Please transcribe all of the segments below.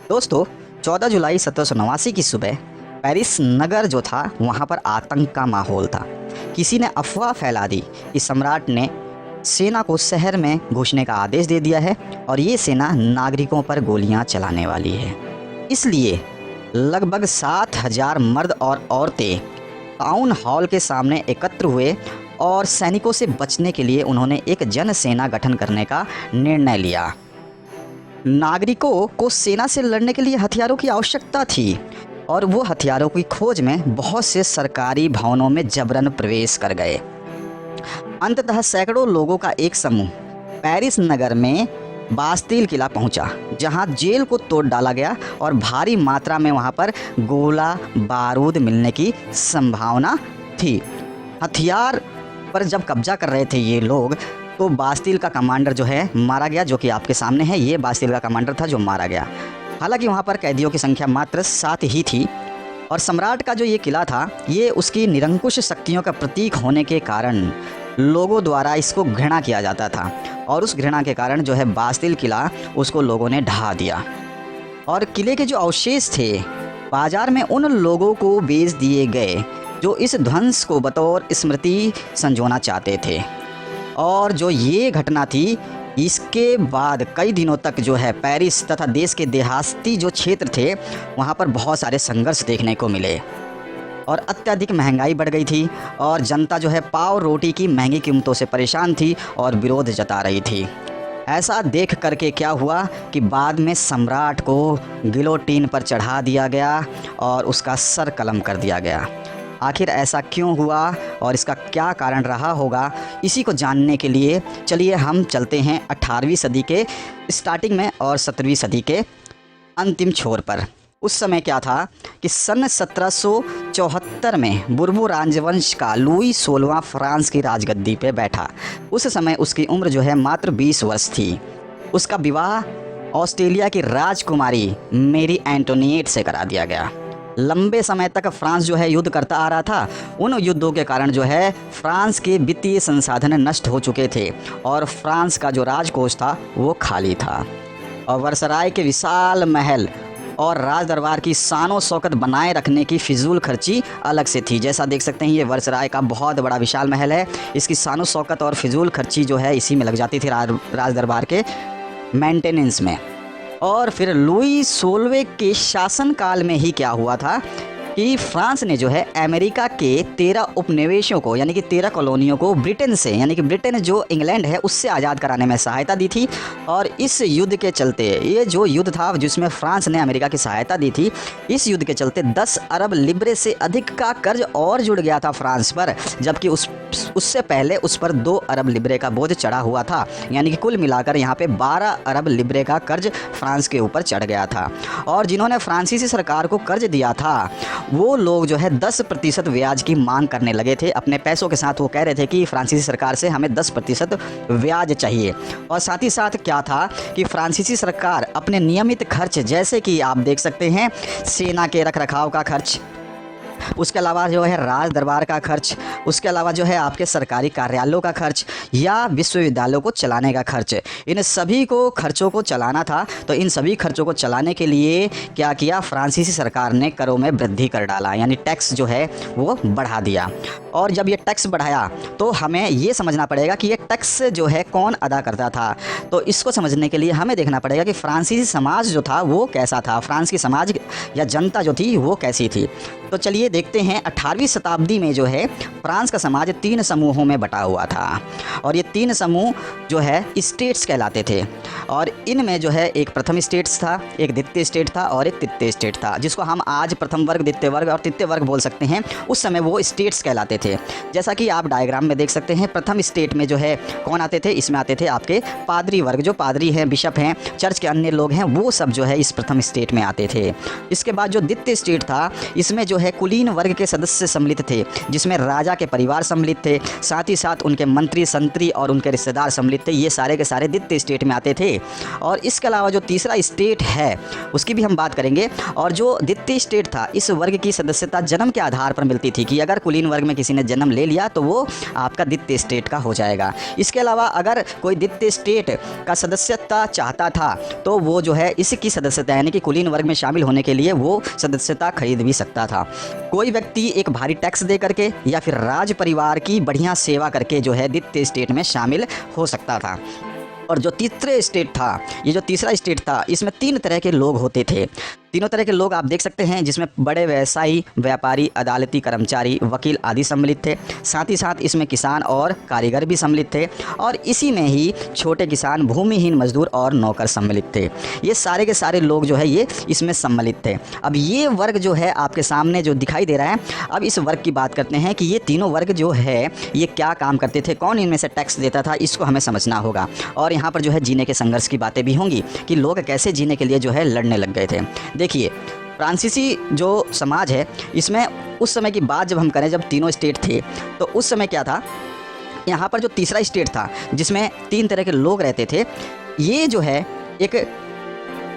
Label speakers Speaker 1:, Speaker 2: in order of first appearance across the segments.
Speaker 1: दोस्तों 14 जुलाई 1789 की सुबह पेरिस नगर जो था वहाँ पर आतंक का माहौल था। किसी ने अफवाह फैला दी कि सम्राट ने सेना को शहर में घुसने का आदेश दे दिया है और ये सेना नागरिकों पर गोलियां चलाने वाली है। इसलिए लगभग 7,000 मर्द और औरतें टाउन हॉल के सामने एकत्र हुए और सैनिकों से बचने के लिए उन्होंने एक जन सेना गठन करने का निर्णय लिया। नागरिकों को सेना से लड़ने के लिए हथियारों की आवश्यकता थी और वो हथियारों की खोज में बहुत से सरकारी भवनों में जबरन प्रवेश कर गए। अंततः सैकड़ों लोगों का एक समूह पेरिस नगर में बास्तील किला पहुंचा, जहां जेल को तोड़ डाला गया और भारी मात्रा में वहां पर गोला बारूद मिलने की संभावना थी। हथियार पर जब कब्जा कर रहे थे ये लोग, तो बास्तील का कमांडर जो है मारा गया, जो कि आपके सामने है। ये बास्तील का कमांडर था जो मारा गया। हालांकि वहाँ पर कैदियों की संख्या मात्र 7 ही थी और सम्राट का जो ये किला था ये उसकी निरंकुश शक्तियों का प्रतीक होने के कारण लोगों द्वारा इसको घृणा किया जाता था और उस घृणा के कारण जो है बास्तील किला उसको लोगों ने ढहा दिया और किले के जो अवशेष थे बाजार में उन लोगों को बेच दिए गए जो इस ध्वंस को बतौर स्मृति संजोना चाहते थे। और जो ये घटना थी, इसके बाद कई दिनों तक जो है पेरिस तथा देश के देहाती जो क्षेत्र थे वहाँ पर बहुत सारे संघर्ष देखने को मिले और अत्यधिक महंगाई बढ़ गई थी और जनता जो है पाव रोटी की महंगी कीमतों से परेशान थी और विरोध जता रही थी। ऐसा देख करके क्या हुआ कि बाद में सम्राट को गिलोटीन पर चढ़ा दिया गया और उसका सर कलम कर दिया गया। आखिर ऐसा क्यों हुआ और इसका क्या कारण रहा होगा, इसी को जानने के लिए चलिए हम चलते हैं 18वीं सदी के स्टार्टिंग में और 17वीं सदी के अंतिम छोर पर। उस समय क्या था कि सन 1774 में बुर्बो राजवंश का लुई 16वां फ्रांस की राजगद्दी पे बैठा। उस समय उसकी उम्र जो है मात्र 20 वर्ष थी। उसका विवाह ऑस्ट्रेलिया की राजकुमारी मेरी एंटोनिएट से करा दिया गया। लंबे समय तक फ्रांस जो है युद्ध करता आ रहा था। उन युद्धों के कारण जो है फ्रांस के वित्तीय संसाधन नष्ट हो चुके थे और फ्रांस का जो राजकोष था वो खाली था और वर्सराय के विशाल महल और राज दरबार की शानो शौकत बनाए रखने की फिजूल खर्ची अलग से थी। जैसा देख सकते हैं ये वर्सराय का बहुत बड़ा विशाल महल है। इसकी शानो शौकत और फिजूल खर्ची जो है इसी में लग जाती थी राज दरबार के मेंटेनेंस में। और फिर लुई 16वें के शासनकाल में ही क्या हुआ था कि फ्रांस ने जो है अमेरिका के 13 उपनिवेशों को यानी कि 13 कॉलोनियों को ब्रिटेन से यानी कि ब्रिटेन जो इंग्लैंड है उससे आज़ाद कराने में सहायता दी थी। और इस युद्ध के चलते, ये जो युद्ध था जिसमें फ्रांस ने अमेरिका की सहायता दी थी, इस युद्ध के चलते 10 अरब लिब्रे से अधिक का कर्ज और जुड़ गया था फ्रांस पर, जबकि उससे पहले उस पर 2 अरब लिब्रे का बोझ चढ़ा हुआ था। यानी कि कुल मिलाकर यहाँ पे 12 अरब लिब्रे का कर्ज फ्रांस के ऊपर चढ़ गया था। और जिन्होंने फ्रांसीसी सरकार को कर्ज दिया था वो लोग जो है 10% ब्याज की मांग करने लगे थे अपने पैसों के साथ। वो कह रहे थे कि फ्रांसीसी सरकार से हमें 10% ब्याज चाहिए। और साथ ही साथ क्या था कि फ्रांसीसी सरकार अपने नियमित खर्च, जैसे कि आप देख सकते हैं सेना के रखरखाव का खर्च, उसके अलावा जो है राज दरबार का खर्च, उसके अलावा जो है आपके सरकारी कार्यालयों का खर्च या विश्वविद्यालयों को चलाने का खर्च, इन सभी को खर्चों को चलाना था। तो इन सभी खर्चों को चलाने के लिए क्या किया, फ्रांसीसी सरकार ने करों में वृद्धि कर डाला, यानी टैक्स जो है वो बढ़ा दिया। और जब ये टैक्स बढ़ाया तो हमें ये समझना पड़ेगा कि ये टैक्स जो है कौन अदा करता था। तो इसको समझने के लिए हमें देखना पड़ेगा कि फ्रांसीसी समाज जो था वो कैसा था, फ्रांस की समाज या जनता जो थी वो कैसी थी। तो चलिए देखते हैं 18वीं शताब्दी में जो है फ्रांस का समाज 3 समूहों में बटा हुआ था और ये 3 समूह जो है स्टेट्स कहलाते थे। और इनमें जो है एक प्रथम स्टेट्स था, एक द्वितीय स्टेट था और एक तृतीय स्टेट था, जिसको हम आज प्रथम वर्ग, द्वितीय वर्ग और तृतीय वर्ग बोल सकते हैं। उस समय वो स्टेट्स कहलाते थे। जैसा कि आप डायग्राम में देख सकते हैं, प्रथम स्टेट में जो है कौन आते थे, इसमें आते थे आपके पादरी वर्ग, जो पादरी हैं, बिशप हैं, चर्च के अन्य लोग हैं, वो सब जो है इस प्रथम स्टेट में आते थे। इसके बाद जो द्वितीय स्टेट था इसमें जो है कुलीन वर्ग के सदस्य सम्मिलित थे, जिसमें राजा के परिवार सम्मिलित थे, साथ ही साथ उनके मंत्री संतरी और उनके रिश्तेदार सम्मिलित थे। ये सारे के सारे द्वितीय स्टेट में आते थे। और इसके अलावा जो तीसरा स्टेट है उसकी भी हम बात करेंगे। और जो द्वितीय स्टेट था, इस वर्ग की सदस्यता जन्म के आधार पर मिलती थी कि अगर कुलीन वर्ग में किसी ने जन्म ले लिया तो वो आपका द्वितीय स्टेट का हो जाएगा। इसके अलावा अगर कोई द्वितीय स्टेट का सदस्यता चाहता था तो वो जो है इसकी सदस्यता यानी कि कुलीन वर्ग में शामिल होने के लिए वो सदस्यता खरीद भी सकता था। कोई व्यक्ति एक भारी टैक्स दे करके या फिर राज परिवार की बढ़िया सेवा करके जो है द्वितीय स्टेट में शामिल हो सकता था। और जो तीसरे स्टेट था, ये जो तीसरा स्टेट था, इसमें 3 तरह के लोग होते थे। तीनों तरह के लोग आप देख सकते हैं, जिसमें बड़े व्यवसायी, व्यापारी, अदालती कर्मचारी, वकील आदि सम्मिलित थे। साथ ही साथ इसमें किसान और कारीगर भी सम्मिलित थे। और इसी में ही छोटे किसान, भूमिहीन मजदूर और नौकर सम्मिलित थे। ये सारे के सारे लोग जो है ये इसमें सम्मिलित थे। अब ये वर्ग जो है आपके सामने जो दिखाई दे रहा है, अब इस वर्ग की बात करते हैं कि ये तीनों वर्ग जो है ये क्या काम करते थे, कौन इनमें से टैक्स देता था, इसको हमें समझना होगा। और यहाँ पर जो है जीने के संघर्ष की बातें भी होंगी कि लोग कैसे जीने के लिए जो है लड़ने लग गए थे। देखिए, फ्रांसीसी जो समाज है, इसमें उस समय की बात जब हम करें, जब तीनों स्टेट थे, तो उस समय क्या था, यहाँ पर जो तीसरा स्टेट था जिसमें 3 तरह के लोग रहते थे, ये जो है एक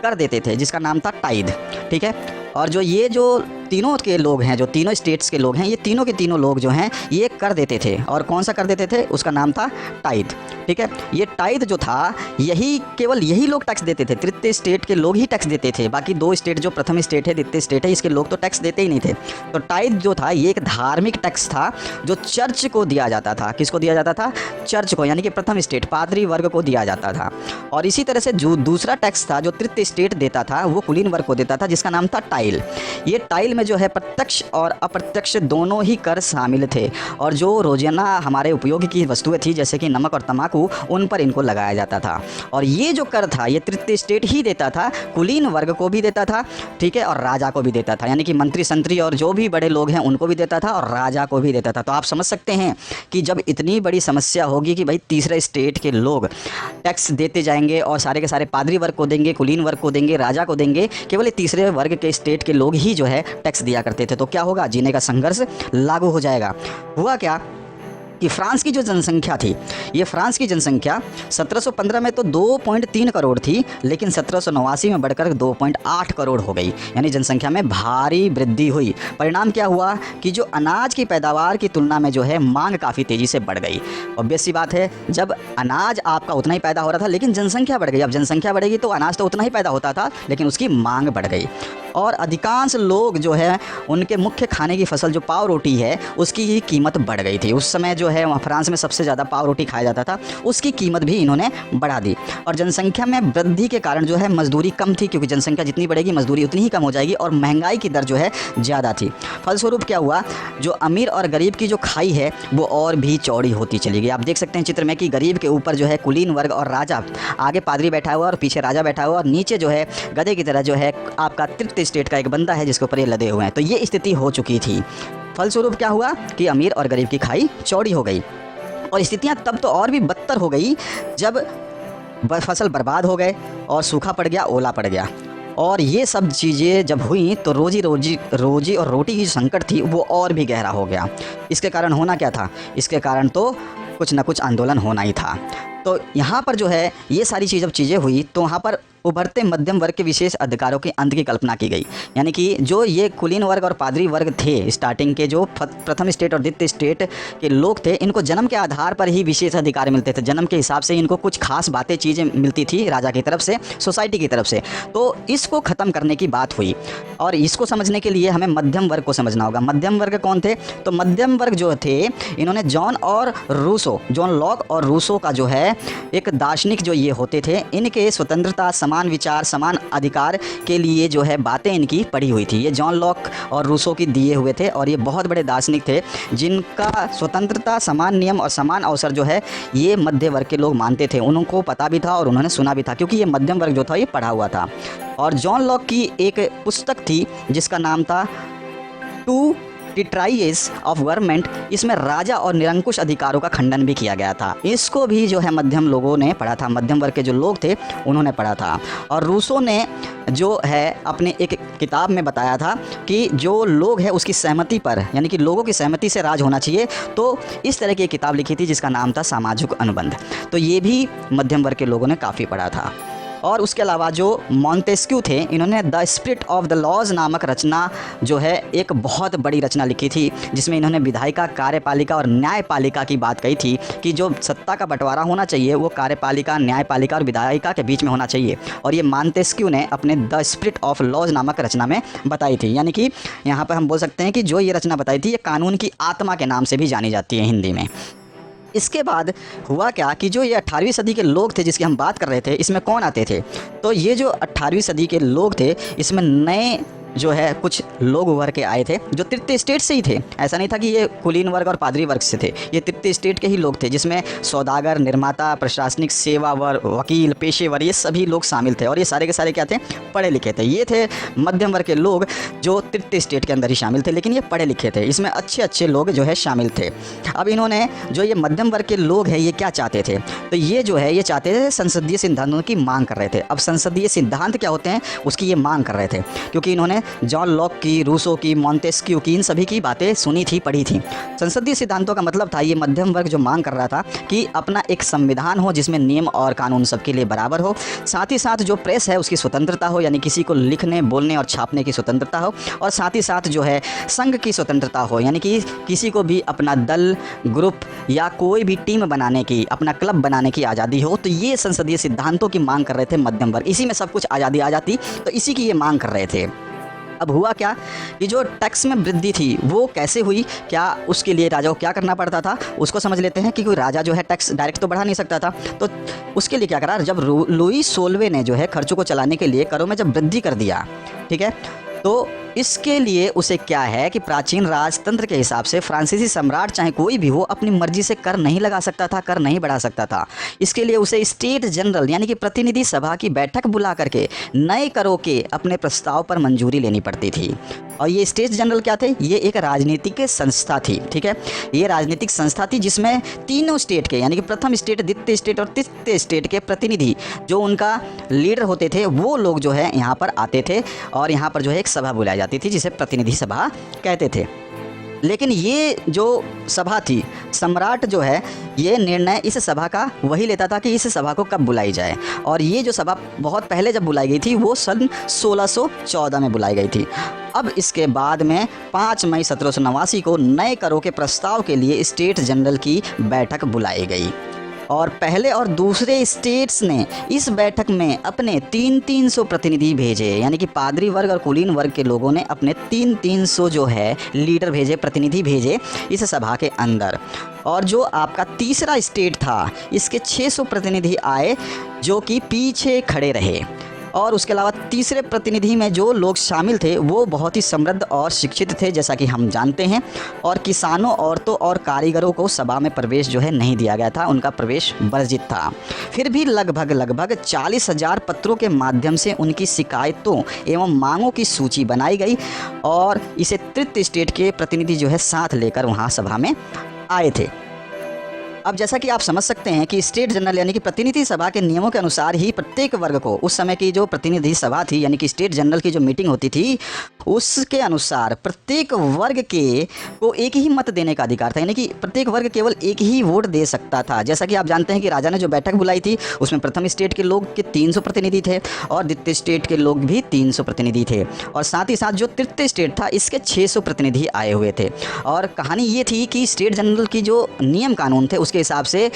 Speaker 1: कर देते थे जिसका नाम था टाइद। ठीक है। और जो ये जो तीनों के लोग हैं, जो तीनों स्टेट्स के लोग हैं, ये तीनों के तीनों लोग जो हैं ये कर देते थे। और कौन सा कर देते थे, उसका नाम था टाइद। ठीक है। ये टाइद जो था, यही केवल यही लोग टैक्स देते थे। तृतीय स्टेट के लोग ही टैक्स देते थे। बाकी 2 स्टेट जो प्रथम स्टेट है, द्वितीय स्टेट है, इसके लोग तो टैक्स देते ही नहीं थे। तो टाइद जो था ये एक धार्मिक टैक्स था जो चर्च को दिया जाता था। किसको दिया जाता था, चर्च को, यानी कि प्रथम स्टेट पादरी वर्ग को दिया जाता था। और इसी तरह से जो दूसरा टैक्स था जो तृतीय स्टेट देता था, वो कुलीन वर्ग को देता था, जिसका नाम था टाइल। ये टाइल में जो है प्रत्यक्ष और अप्रत्यक्ष दोनों ही कर शामिल थे। और जो रोजाना हमारे उपयोग की वस्तुएं थी जैसे कि नमक और तंबाकू, उन पर इनको लगाया जाता था। और ये जो कर था ये तृतीय स्टेट ही देता था, कुलीन वर्ग को भी देता था। ठीक है। और राजा को भी देता था, यानी कि मंत्री संतरी और जो भी बड़े लोग हैं उनको भी देता था और राजा को भी देता था। तो आप समझ सकते हैं कि जब इतनी बड़ी समस्या होगी कि भाई तीसरे स्टेट के लोग टैक्स देते जाएंगे और सारे के सारे पादरी वर्ग को देंगे, कुलीन वर्ग को देंगे, राजा को देंगे, केवल तीसरे वर्ग के स्टेट के लोग ही जो है टैक्स दिया करते थे, तो क्या होगा, जीने का संघर्ष लागू हो जाएगा। हुआ क्या कि फ्रांस की जो जनसंख्या थी, ये फ्रांस की जनसंख्या 1715 में तो 2.3 करोड़ थी, लेकिन 1789 में बढ़कर 2.8 करोड़ हो गई, यानी जनसंख्या में भारी वृद्धि हुई। परिणाम क्या हुआ कि जो अनाज की पैदावार की तुलना में जो है मांग काफ़ी तेज़ी से बढ़ गई। ऑब्वियस सी बात है, जब अनाज आपका उतना ही पैदा हो रहा था लेकिन जनसंख्या बढ़ गई। अब जनसंख्या बढ़ेगी तो अनाज तो उतना ही पैदा होता था, लेकिन उसकी मांग बढ़ गई। और अधिकांश लोग जो है उनके मुख्य खाने की फसल जो पाव रोटी है उसकी ही कीमत बढ़ गई थी। उस समय जो है वहाँ फ्रांस में सबसे ज़्यादा पाव रोटी खाया जाता था, उसकी कीमत भी इन्होंने बढ़ा दी। और जनसंख्या में वृद्धि के कारण जो है मजदूरी कम थी, क्योंकि जनसंख्या जितनी बढ़ेगी मजदूरी उतनी ही कम हो जाएगी, और महंगाई की दर जो है ज़्यादा थी। फलस्वरूप क्या हुआ, जो अमीर और गरीब की जो खाई है वो और भी चौड़ी होती चली गई। आप देख सकते हैं चित्र में कि गरीब के ऊपर जो है कुलीन वर्ग और राजा, आगे पादरी बैठा हुआ और पीछे राजा बैठा हुआ, और नीचे जो है गधे की तरह जो है आपका तृतीय स्टेट का एक बंदा है जिसके ऊपर ये लदे हुए हैं। तो ये स्थिति हो चुकी थी। फलस्वरूप क्या हुआ कि अमीर और गरीब की खाई चौड़ी हो गई। और स्थितियां तब तो और भी बदतर हो गई जब फसल बर्बाद हो गए और सूखा पड़ गया, ओला पड़ गया। और ये सब चीज़ें जब हुई तो रोजी और रोटी की संकट थी वो और भी गहरा हो गया। इसके कारण होना क्या था, इसके कारण तो कुछ ना कुछ आंदोलन होना ही था। तो यहाँ पर जो है ये सारी चीज़ें हुई तो वहाँ पर उभरते मध्यम वर्ग के विशेष अधिकारों के अंत की कल्पना की गई। यानी कि जो ये कुलीन वर्ग और पादरी वर्ग थे, स्टार्टिंग के जो प्रथम स्टेट और द्वितीय स्टेट के लोग थे, इनको जन्म के आधार पर ही विशेष अधिकार मिलते थे। जन्म के हिसाब से इनको कुछ खास बातें चीज़ें मिलती थी राजा की तरफ से, सोसाइटी की तरफ से। तो इसको ख़त्म करने की बात हुई। और इसको समझने के लिए हमें मध्यम वर्ग को समझना होगा। मध्यम वर्ग कौन थे, तो मध्यम वर्ग जो थे इन्होंने जॉन लॉक और रूसो का जो है एक दार्शनिक जो ये होते थे, इनके स्वतंत्रता, समान विचार, समान अधिकार के लिए जो है बातें इनकी पढ़ी हुई थी। ये जॉन लॉक और रूसो की दिए हुए थे और ये बहुत बड़े दार्शनिक थे जिनका स्वतंत्रता, समान नियम और समान अवसर जो है ये मध्य वर्ग के लोग मानते थे। उनको पता भी था और उन्होंने सुना भी था, क्योंकि ये मध्यम वर्ग जो था ये पढ़ा हुआ था। और जॉन लॉक की एक पुस्तक थी जिसका नाम था टू ट्राइएस ऑफ गवर्नमेंट। इसमें राजा और निरंकुश अधिकारों का खंडन भी किया गया था। इसको भी जो है मध्यम लोगों ने पढ़ा था, मध्यम वर्ग के जो लोग थे उन्होंने पढ़ा था। और रूसो ने जो है अपने एक किताब में बताया था कि जो लोग है उसकी सहमति पर, यानी कि लोगों की सहमति से राज होना चाहिए। तो इस तरह की एक किताब लिखी थी जिसका नाम था सामाजिक अनुबंध। तो ये भी मध्यम वर्ग के लोगों ने काफ़ी पढ़ा था। और उसके अलावा जो मॉन्टेस्क्यू थे, इन्होंने the spirit of the laws नामक रचना जो है एक बहुत बड़ी रचना लिखी थी, जिसमें इन्होंने विधायिका, कार्यपालिका और न्यायपालिका की बात कही थी कि जो सत्ता का बंटवारा होना चाहिए वो कार्यपालिका, न्यायपालिका और विधायिका के बीच में होना चाहिए। और ये मॉन्टेस्क्यू ने अपने द स्पिरिट ऑफ लॉज नामक रचना में बताई थी। यानी कि यहाँ पर हम बोल सकते हैं कि जो ये रचना बताई थी ये कानून की आत्मा के नाम से भी जानी जाती है हिंदी में। इसके बाद हुआ क्या कि जो ये 18वीं सदी के लोग थे जिसकी हम बात कर रहे थे, इसमें कौन आते थे? तो ये जो 18वीं सदी के लोग थे इसमें नए जो है कुछ लोग उभर के आए थे जो तृतीय स्टेट से ही थे। ऐसा नहीं था कि ये कुलीन वर्ग और पादरी वर्ग से थे, ये तृतीय स्टेट के ही लोग थे, जिसमें सौदागर, निर्माता, प्रशासनिक सेवा वर्ग, वकील, पेशेवर, ये सभी लोग शामिल थे। और ये सारे के सारे क्या थे? पढ़े लिखे थे। ये थे मध्यम वर्ग के लोग जो तृतीय स्टेट के अंदर ही शामिल थे, लेकिन ये पढ़े लिखे थे। इसमें अच्छे अच्छे लोग जो है शामिल थे। अब इन्होंने जो ये मध्यम वर्ग के लोग हैं ये क्या चाहते थे? तो ये जो है ये चाहते थे संसदीय सिद्धांतों की मांग कर रहे थे। अब संसदीय सिद्धांत क्या होते हैं उसकी ये मांग कर रहे थे, क्योंकि इन्होंने जॉन लॉक की, रूसो की, मॉन्टेस्क्यू की, इन सभी की बातें सुनी थी, पढ़ी थी। संसदीय सिद्धांतों का मतलब था ये मध्यम वर्ग जो मांग कर रहा था कि अपना एक संविधान हो जिसमें नियम और कानून सबके लिए बराबर हो, साथ ही साथ जो प्रेस है उसकी स्वतंत्रता हो, यानी किसी को लिखने, बोलने और छापने की स्वतंत्रता हो, और साथ ही साथ जो है संघ की स्वतंत्रता हो, यानी कि किसी को भी अपना दल, ग्रुप या कोई भी टीम बनाने की, अपना क्लब बनाने की आज़ादी हो। तो ये संसदीय सिद्धांतों की मांग कर रहे थे मध्यम वर्ग। इसी में सब कुछ आज़ादी आ जाती, तो इसी की ये मांग कर रहे थे। अब हुआ क्या कि जो टैक्स में वृद्धि थी वो कैसे हुई, क्या उसके लिए राजा को क्या करना पड़ता था उसको समझ लेते हैं। कि कोई राजा जो है टैक्स डायरेक्ट तो बढ़ा नहीं सकता था, तो उसके लिए क्या करा, जब लुई 16वें ने जो है खर्चों को चलाने के लिए करों में जब वृद्धि कर दिया, ठीक है, तो इसके लिए उसे क्या है कि प्राचीन राजतंत्र के हिसाब से फ्रांसीसी सम्राट चाहे कोई भी हो अपनी मर्जी से कर नहीं लगा सकता था, कर नहीं बढ़ा सकता था। इसके लिए उसे स्टेट जनरल यानी कि प्रतिनिधि सभा की बैठक बुला करके नए करों के अपने प्रस्ताव पर मंजूरी लेनी पड़ती थी। और ये स्टेट जनरल क्या थे? ये एक राजनीतिक संस्था थी, ठीक है, ये राजनीतिक संस्था थी जिसमें तीनों स्टेट के यानी कि प्रथम स्टेट, द्वितीय स्टेट और तृतीय स्टेट के प्रतिनिधि जो उनका लीडर होते थे वो लोग जो है यहाँ पर आते थे और यहाँ पर जो है एक सभा बुलाई जाती थी जिसे प्रतिनिधि सभा कहते थे। लेकिन ये जो सभा थी, सम्राट जो है ये निर्णय इस सभा का वही लेता था कि इस सभा को कब बुलाई जाए। और ये जो सभा बहुत पहले जब बुलाई गई थी वो सन 1614 में बुलाई गई थी। अब इसके बाद में 5 मई 1789 को नए करों के प्रस्ताव के लिए स्टेट जनरल की बैठक बुलाई गई और पहले और दूसरे स्टेट्स ने इस बैठक में अपने 300 प्रतिनिधि भेजे, यानी कि पादरी वर्ग और कुलीन वर्ग के लोगों ने अपने 300 जो है लीडर भेजे, प्रतिनिधि भेजे इस सभा के अंदर। और जो आपका तीसरा स्टेट था इसके 600 प्रतिनिधि आए जो कि पीछे खड़े रहे। और उसके अलावा तीसरे प्रतिनिधि में जो लोग शामिल थे वो बहुत ही समृद्ध और शिक्षित थे जैसा कि हम जानते हैं। और किसानों, औरतों और कारीगरों को सभा में प्रवेश जो है नहीं दिया गया था, उनका प्रवेश वर्जित था। फिर भी लगभग 40,000 पत्रों के माध्यम से उनकी शिकायतों एवं मांगों की सूची बनाई गई और इसे तृतीय स्टेट के प्रतिनिधि जो है साथ लेकर वहाँ सभा में आए थे। अब जैसा कि आप समझ सकते हैं कि स्टेट जनरल यानी कि प्रतिनिधि सभा के नियमों के अनुसार ही प्रत्येक वर्ग को, उस समय की जो प्रतिनिधि सभा थी यानी कि स्टेट जनरल की जो मीटिंग होती थी उसके अनुसार प्रत्येक वर्ग के को एक ही मत देने का अधिकार था, यानी कि प्रत्येक वर्ग केवल एक ही वोट दे सकता था। जैसा कि आप जानते हैं कि राजा ने जो बैठक बुलाई थी उसमें प्रथम स्टेट के लोग के 300 प्रतिनिधि थे और द्वितीय स्टेट के लोग भी 300 प्रतिनिधि थे और साथ ही साथ जो तृतीय स्टेट था इसके 600 प्रतिनिधि आए हुए थे। और कहानी ये थी कि स्टेट जनरल की जो नियम कानून थे के हिसाब से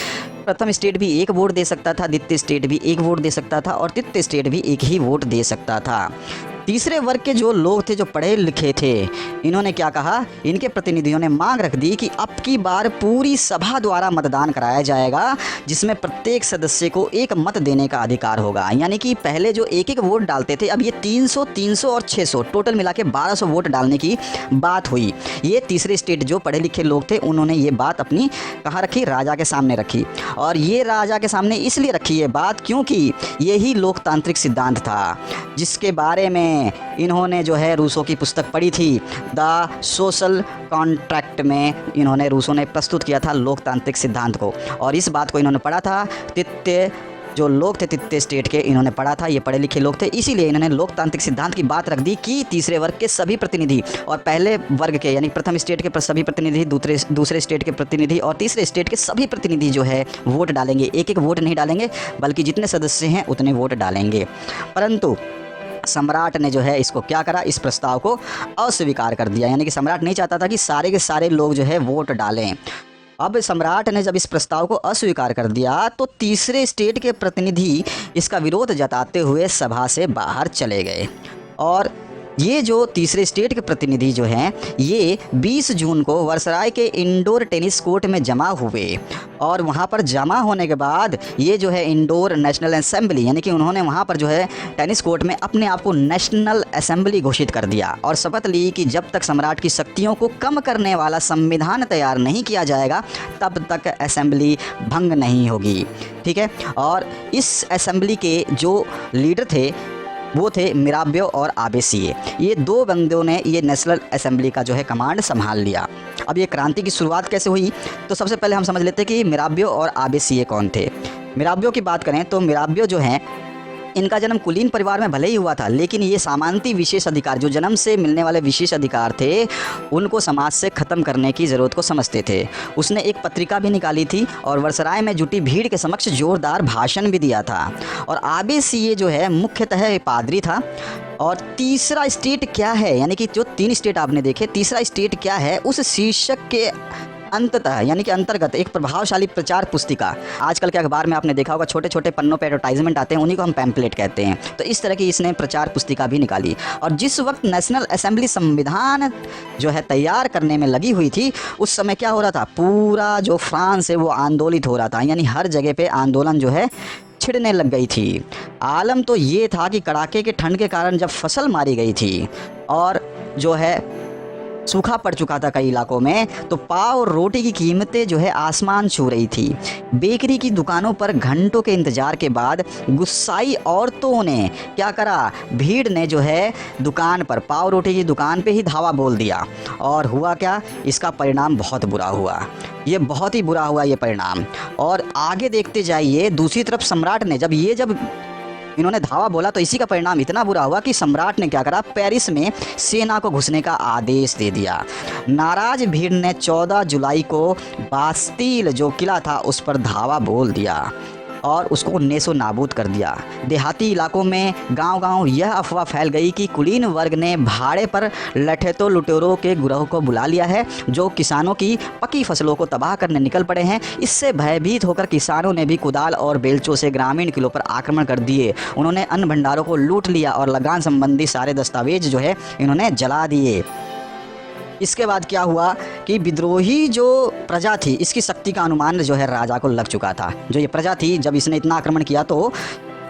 Speaker 1: प्रथम स्टेट भी एक वोट दे सकता था, द्वितीय स्टेट भी एक वोट दे सकता था और तृतीय स्टेट भी एक ही वोट दे सकता था। तीसरे वर्ग के जो लोग थे जो पढ़े लिखे थे इन्होंने क्या कहा, इनके प्रतिनिधियों ने मांग रख दी कि अब की बार पूरी सभा द्वारा मतदान कराया जाएगा जिसमें प्रत्येक सदस्य को एक मत देने का अधिकार होगा। यानी कि पहले जो एक एक वोट डालते थे अब ये 300 और 600 टोटल मिला के 1200 वोट डालने की बात हुई। ये तीसरे स्टेट जो पढ़े लिखे लोग थे उन्होंने ये बात अपनी कहाँ रखी, राजा के सामने रखी। और ये राजा के सामने इसलिए रखी ये बात क्योंकि यही लोकतांत्रिक सिद्धांत था जिसके बारे में इन्होंने जो है रूसो की पुस्तक पढ़ी थी, द सोशल कॉन्ट्रैक्ट में इन्होंने रूसो ने प्रस्तुत किया था लोकतांत्रिक सिद्धांत को। और इस बात को इन्होंने पढ़ा था तृतीय जो लोग थे तित्ते स्टेट के, इन्होंने पढ़ा था, ये पढ़े लिखे लोग थे, इसीलिए इन्होंने लोकतांत्रिक सिद्धांत की बात रख दी कि तीसरे वर्ग के सभी प्रतिनिधि और पहले वर्ग के यानी प्रथम स्टेट के सभी प्रतिनिधि, दूसरे स्टेट के प्रतिनिधि और तीसरे स्टेट के सभी प्रतिनिधि जो है वोट डालेंगे। एक एक वोट नहीं डालेंगे, बल्कि जितने सदस्य हैं उतने वोट डालेंगे। परंतु सम्राट ने जो है इसको क्या करा, इस प्रस्ताव को अस्वीकार कर दिया। यानी कि सम्राट नहीं चाहता था कि सारे के सारे लोग जो है वोट डालें। अब सम्राट ने जब इस प्रस्ताव को अस्वीकार कर दिया तो तीसरे स्टेट के प्रतिनिधि इसका विरोध जताते हुए सभा से बाहर चले गए। और ये जो तीसरे स्टेट के प्रतिनिधि जो हैं ये 20 जून को वर्सराय के इंडोर टेनिस कोर्ट में जमा हुए। और वहाँ पर जमा होने के बाद ये जो है इंडोर नेशनल असेंबली यानी कि उन्होंने वहाँ पर जो है टेनिस कोर्ट में अपने आप को नेशनल असेंबली घोषित कर दिया और शपथ ली कि जब तक सम्राट की शक्तियों को कम करने वाला संविधान तैयार नहीं किया जाएगा तब तक असेंबली भंग नहीं होगी। ठीक है। और इस असेंबली के जो लीडर थे वो थे मिराबियो और आबेसिये। ये दो बंदों ने ये नेशनल असेंबली का जो है कमांड संभाल लिया। अब ये क्रांति की शुरुआत कैसे हुई, तो सबसे पहले हम समझ लेते हैं कि मिराबियो और आबेसिये कौन थे। मिराबियो की बात करें तो मिराबियो जो हैं इनका जन्म कुलीन परिवार में भले ही हुआ था, लेकिन ये सामंती विशेष अधिकार, जो जन्म से मिलने वाले विशेष अधिकार थे, उनको समाज से ख़त्म करने की ज़रूरत को समझते थे। उसने एक पत्रिका भी निकाली थी और वर्सराय में जुटी भीड़ के समक्ष जोरदार भाषण भी दिया था। और आबेसिये जो है मुख्यतः पादरी था। और तीसरा स्टेट क्या है, यानी कि जो 3 स्टेट आपने देखे, तीसरा स्टेट क्या है, उस शीर्षक के अंततः यानी कि अंतर्गत एक प्रभावशाली प्रचार पुस्तिका, आजकल के अखबार में आपने देखा होगा छोटे छोटे पन्नों पे एडवर्टाइजमेंट आते हैं, उन्हीं को हम पैम्पलेट कहते हैं। तो इस तरह की इसने प्रचार पुस्तिका भी निकाली। और जिस वक्त नेशनल असेंबली संविधान जो है तैयार करने में लगी हुई थी, उस समय क्या हो रहा था, पूरा जो फ्रांस है वो आंदोलित हो रहा था। यानी हर जगह पे आंदोलन जो है छिड़ने लग गई थी। आलम तो ये था कि कड़ाके के ठंड के कारण जब फसल मारी गई थी और जो है सूखा पड़ चुका था कई इलाकों में, तो पाव और रोटी की कीमतें जो है आसमान छू रही थी। बेकरी की दुकानों पर घंटों के इंतजार के बाद गुस्साई औरतों ने क्या करा, भीड़ ने जो है दुकान पर, पाव रोटी की दुकान पे ही धावा बोल दिया। और हुआ क्या, इसका परिणाम बहुत बुरा हुआ। ये बहुत ही बुरा हुआ ये परिणाम। और आगे देखते जाइए, दूसरी तरफ सम्राट ने जब इन्होंने धावा बोला तो इसी का परिणाम इतना बुरा हुआ कि सम्राट ने क्या करा, पेरिस में सेना को घुसने का आदेश दे दिया। नाराज भीड़ ने 14 जुलाई को बास्तील जो किला था उस पर धावा बोल दिया और उसको नेसो नाबूद कर दिया। देहाती इलाकों में गांव-गांव यह अफवाह फैल गई कि कुलीन वर्ग ने भाड़े पर लठेतों लुटेरों के गिरोह को बुला लिया है जो किसानों की पकी फसलों को तबाह करने निकल पड़े हैं। इससे भयभीत होकर किसानों ने भी कुदाल और बेलचों से ग्रामीण किलों पर आक्रमण कर दिए। उन्होंने अन्न भंडारों को लूट लिया और लगान संबंधी सारे दस्तावेज जो है इन्होंने जला दिए। इसके बाद क्या हुआ कि विद्रोही जो प्रजा थी, इसकी शक्ति का अनुमान जो है राजा को लग चुका था। जो ये प्रजा थी, जब इसने इतना आक्रमण किया तो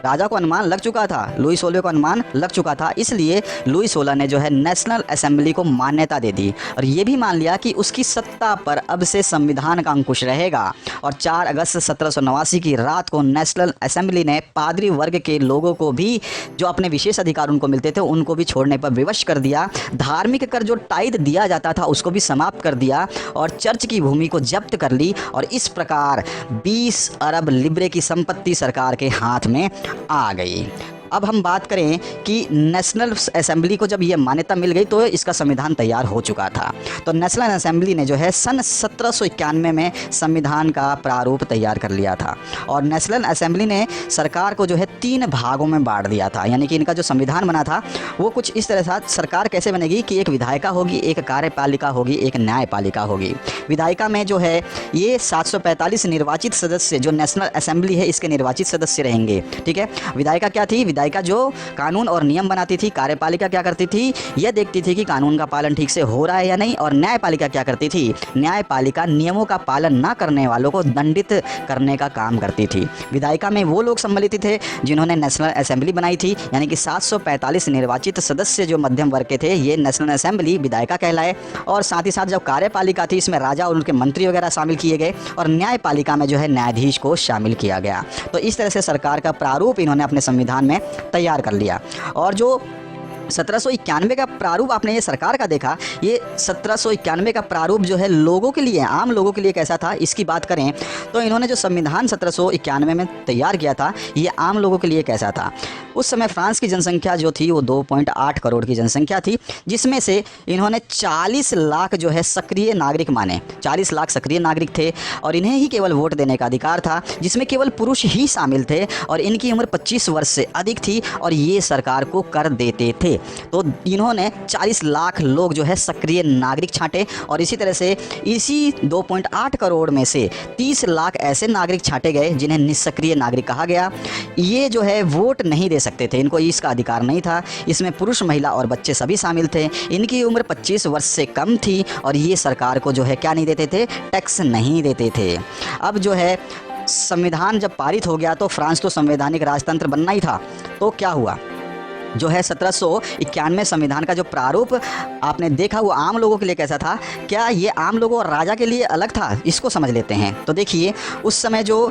Speaker 1: राजा को अनुमान लग चुका था, लुई 16 को अनुमान लग चुका था। इसलिए लुई 16 ने जो है नेशनल असेंबली को मान्यता दे दी और ये भी मान लिया कि उसकी सत्ता पर अब से संविधान का अंकुश रहेगा। और 4 अगस्त 1789 की रात को नेशनल असेंबली ने पादरी वर्ग के लोगों को भी, जो अपने विशेष अधिकार उनको मिलते थे, उनको भी छोड़ने पर विवश कर दिया। धार्मिक कर जो टाइद दिया जाता था उसको भी समाप्त कर दिया और चर्च की भूमि को जब्त कर ली। और इस प्रकार 20 अरब लिब्रे की संपत्ति सरकार के हाथ में आ गई। अब हम बात करें कि नेशनल असेंबली को जब ये मान्यता मिल गई तो इसका संविधान तैयार हो चुका था। तो नेशनल असेंबली ने जो है सन 1791 में संविधान का प्रारूप तैयार कर लिया था। और नेशनल असेंबली ने सरकार को जो है 3 भागों में बांट दिया था। यानी कि इनका जो संविधान बना था वो कुछ इस तरह था, सरकार कैसे बनेगी कि एक विधायिका होगी, एक कार्यपालिका होगी, एक न्यायपालिका होगी। विधायिका में जो है ये 745 निर्वाचित सदस्य, जो नेशनल असेंबली है इसके निर्वाचित सदस्य रहेंगे। ठीक है। विधायिका क्या थी, विधायिका जो कानून और नियम बनाती थी। कार्यपालिका क्या करती थी, यह देखती थी कि कानून का पालन ठीक से हो रहा है या नहीं। और न्यायपालिका क्या करती थी, न्यायपालिका नियमों का पालन ना करने वालों को दंडित करने का काम करती थी। विधायिका में वो लोग सम्मिलित थे जिन्होंने नेशनल असेंबली बनाई थी, यानी कि 745 निर्वाचित सदस्य जो मध्यम वर्ग के थे, ये नेशनल असेंबली विधायिका कहलाए। और साथ ही साथ जब कार्यपालिका थी इसमें राजा और उनके मंत्री वगैरह शामिल किए गए और न्यायपालिका में जो है न्यायाधीश को शामिल किया गया। तो इस तरह से सरकार का प्रारूप इन्होंने अपने संविधान में तैयार कर लिया। और जो 1791 का प्रारूप आपने ये सरकार का देखा, ये 1791 का प्रारूप जो है लोगों के लिए, आम लोगों के लिए कैसा था, इसकी बात करें तो इन्होंने जो संविधान 1791 में तैयार किया था, ये आम लोगों के लिए कैसा था। उस समय फ्रांस की जनसंख्या जो थी वो 2.8 करोड़ की जनसंख्या थी, जिसमें से इन्होंने 40 लाख जो है सक्रिय नागरिक माने, 40 लाख सक्रिय नागरिक थे और इन्हें ही केवल वोट देने का अधिकार था, जिसमें केवल पुरुष ही शामिल थे और इनकी उम्र 25 वर्ष से अधिक थी और ये सरकार को कर देते थे। तो इन्होंने 40 लाख लोग जो है सक्रिय नागरिक छांटे और इसी तरह से इसी 2.8 करोड़ में से 30 लाख ऐसे नागरिक छांटे गए जिन्हें निष्क्रिय नागरिक कहा गया। ये जो है वोट नहीं दे सकते थे, इनको इसका अधिकार नहीं था। इसमें पुरुष, महिला और बच्चे सभी शामिल थे। इनकी उम्र 25 वर्ष से कम थी और ये सरकार को जो है क्या नहीं देते थे, टैक्स नहीं देते थे। अब जो है संविधान जब पारित हो गया तो फ्रांस तो संवैधानिक राजतंत्र बनना ही था। तो क्या हुआ, जो है 1791 संविधान का जो प्रारूप आपने देखा वो आम लोगों के लिए कैसा था, क्या ये आम लोगों और राजा के लिए अलग था, इसको समझ लेते हैं। तो देखिए उस समय जो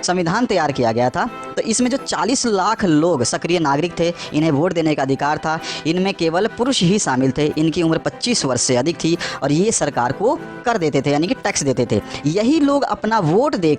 Speaker 1: संविधान तैयार किया गया था तो इसमें जो 40 लाख लोग सक्रिय नागरिक थे, इन्हें वोट देने का अधिकार था। इनमें केवल पुरुष ही शामिल थे, इनकी उम्र 25 वर्ष से अधिक थी और ये सरकार को कर देते थे, यानी कि टैक्स देते थे। यही लोग अपना वोट दे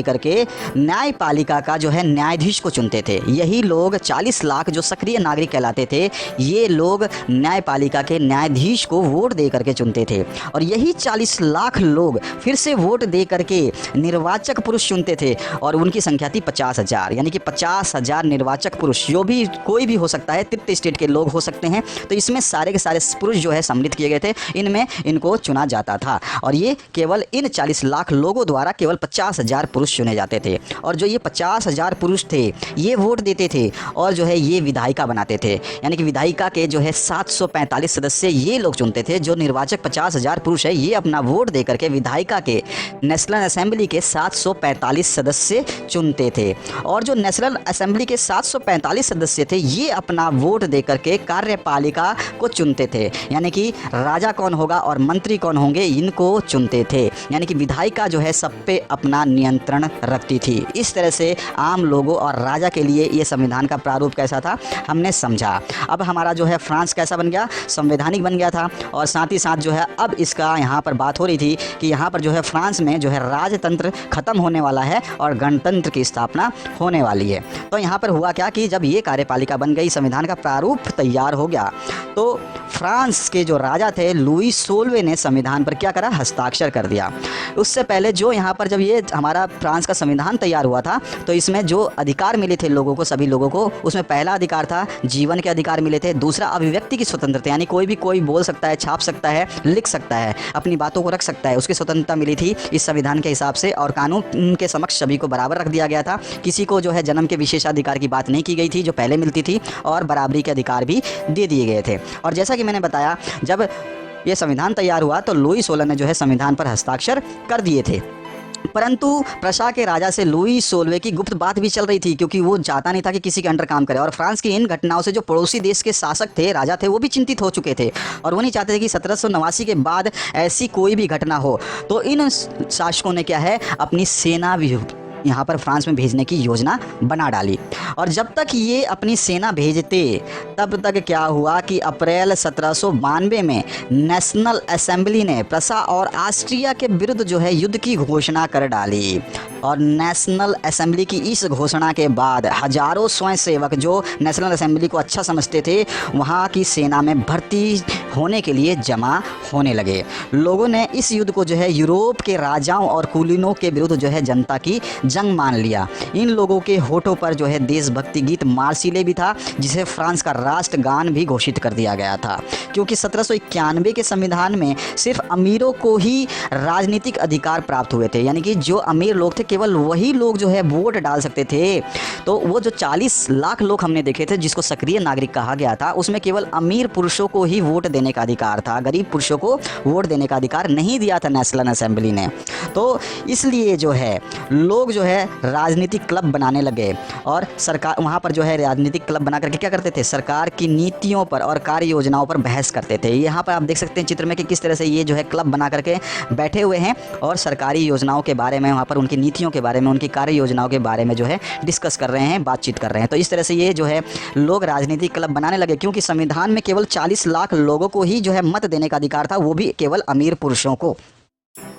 Speaker 1: करके न्यायपालिका का जो है न्यायाधीश को चुनते थे। यही लोग 40 लाख जो सक्रिय नागरिक कहलाते थे, ये लोग न्यायपालिका के न्यायाधीश को वोट दे करके चुनते थे और यही 40 लाख लोग फिर से वोट दे करके निर्वाचक पुरुष चुनते थे और उनकी संख्या थी 50,000, यानी कि 50,000 निर्वाचक पुरुष, जो भी कोई भी हो सकता है, तृतीय स्टेट के लोग हो सकते हैं। तो इसमें सारे के सारे पुरुष जो है सम्मिलित किए गए थे, इनमें इनको चुना जाता था और ये केवल इन 40 लाख लोगों द्वारा केवल 50,000 पुरुष चुने जाते थे और जो ये 50,000 पुरुष थे ये वोट देते थे और जो है ये विधायिका बनाते थे, यानी कि विधायिका के जो है 745 सदस्य ये लोग चुनते थे। जो निर्वाचक 50,000 पुरुष है ये अपना वोट दे करके विधायिका के, नेशनल असेंबली के 745 सदस्य चुनते थे और जो नेशनल असेंबली के 745 सदस्य थे ये अपना वोट देकर के कार्यपालिका को चुनते थे, यानी कि राजा कौन होगा और मंत्री कौन होंगे इनको चुनते थे, यानी कि विधायिका जो है सब पे अपना नियंत्रण रखती थी। इस तरह से आम लोगों और राजा के लिए ये संविधान का प्रारूप कैसा था हमने समझा। अब हमारा जो है फ्रांस कैसा बन गया, संवैधानिक बन गया था और साथ ही साथ जो है अब इसका यहाँ पर बात हो रही थी कि यहाँ पर जो है फ्रांस में जो है राजतंत्र खत्म होने वाला है और गणतंत्र की स्थापना होने वाली है। तो यहाँ पर हुआ क्या कि जब ये कार्यपालिका बन गई, संविधान का प्रारूप तैयार हो गया, तो फ्रांस के जो राजा थे लुई 16वें ने संविधान पर क्या करा, हस्ताक्षर कर दिया। उससे पहले जो यहाँ पर जब ये हमारा फ्रांस का संविधान तैयार हुआ था तो इसमें जो अधिकार मिले थे लोगों को, सभी लोगों को, उसमें पहला अधिकार था जीवन के अधिकार मिले थे, दूसरा अभिव्यक्ति की स्वतंत्रता, यानी कोई बोल सकता है, छाप सकता है, लिख सकता है, अपनी बातों को रख सकता है, उसकी स्वतंत्रता मिली थी इस संविधान के हिसाब से और कानून के समक्ष सभी को बराबर रख दिया गया था। किसी को जो है जन्म के विशेषाधिकार की बात नहीं की गई थी जो पहले मिलती थी और बराबरी के अधिकार भी दे दिए गए थे। और जैसा कि मैंने बताया जब ये संविधान तैयार हुआ तो लुई 16 ने जो है संविधान पर हस्ताक्षर कर दिए थे, परंतु प्रशा के राजा से लुई 16वें की गुप्त बात भी चल रही थी क्योंकि वो चाहता नहीं था कि किसी के अंडर काम करे और फ्रांस की इन घटनाओं से जो पड़ोसी देश के शासक थे, राजा थे, वो भी चिंतित हो चुके थे और वो नहीं चाहते थे कि 1789 के बाद ऐसी कोई भी घटना हो। तो इन शासकों ने क्या है, अपनी सेना भी यहाँ पर फ्रांस में भेजने की योजना बना डाली और जब तक ये अपनी सेना भेजते तब तक क्या हुआ कि अप्रैल 1792 में नेशनल असेंबली ने प्रशा और ऑस्ट्रिया के विरुद्ध जो है युद्ध की घोषणा कर डाली और नेशनल असेंबली की इस घोषणा के बाद हजारों स्वयंसेवक जो नेशनल असेंबली को अच्छा समझते थे वहाँ की सेना में भर्ती होने के लिए जमा होने लगे। लोगों ने इस युद्ध को जो है यूरोप के राजाओं और कुलीनों के विरुद्ध जो है जनता की जंग मान लिया। इन लोगों के होठों पर जो है देशभक्ति गीत मार्सिले भी था जिसे फ्रांस का राष्ट्रगान भी घोषित कर दिया गया था, क्योंकि 1791 के संविधान में सिर्फ अमीरों को ही राजनीतिक अधिकार प्राप्त हुए थे, यानी कि जो अमीर लोग थे केवल वही लोग जो है वोट डाल सकते थे। तो वो जो 40 लाख लोग हमने देखे थे जिसको सक्रिय नागरिक कहा गया था उसमें केवल अमीर पुरुषों को ही वोट देने का अधिकार था, गरीब पुरुषों को वोट देने का अधिकार नहीं दिया था नेशनल असेंबली ने। तो इसलिए जो है लोग जो है राजनीतिक क्लब बनाने लगे और सरकार वहाँ पर जो है राजनीतिक क्लब बना करके क्या करते थे, सरकार की नीतियों पर और कार्य योजनाओं पर बहस करते थे। यहाँ पर आप देख सकते हैं चित्र में कि किस तरह से ये जो है क्लब बना करके बैठे हुए हैं और सरकारी योजनाओं के बारे में, वहाँ पर उनकी नीतियों के बारे में, उनकी कार्य योजनाओं के बारे में जो है डिस्कस कर रहे हैं, बातचीत कर रहे हैं। तो इस तरह से ये जो है लोग राजनीतिक क्लब बनाने लगे, क्योंकि संविधान में केवल 40 लाख लोगों को ही जो है मत देने का अधिकार था, वो भी केवल अमीर पुरुषों को।